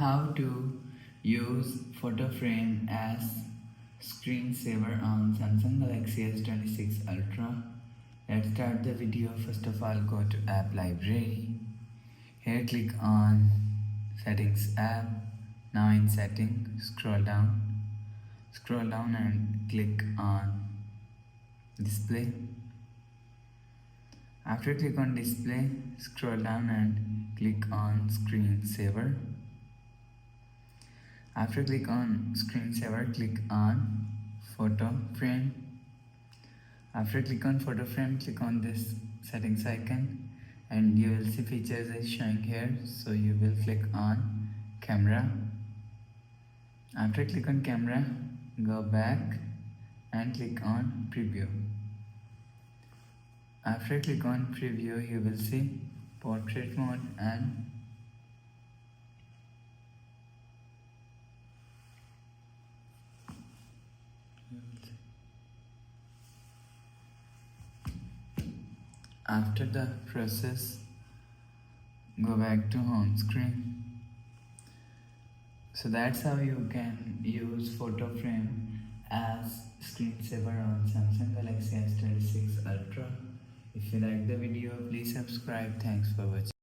How to use photo frame as screensaver on Samsung Galaxy S26 Ultra. Let's start the video. First of all, go to app library. Here click on settings app. Now in setting, scroll down and click on display. After click on display, scroll down and click on screensaver. After click on screensaver, click on photo frame. After click on photo frame, click on this settings icon and you will see features is showing here. So you will click on camera. After click on camera, go back and click on preview. After click on preview, you will see portrait mode and after the process, go back to home screen. So that's how you can use photo frame as screensaver on Samsung Galaxy S26 Ultra. If you like the video, please subscribe. Thanks for watching.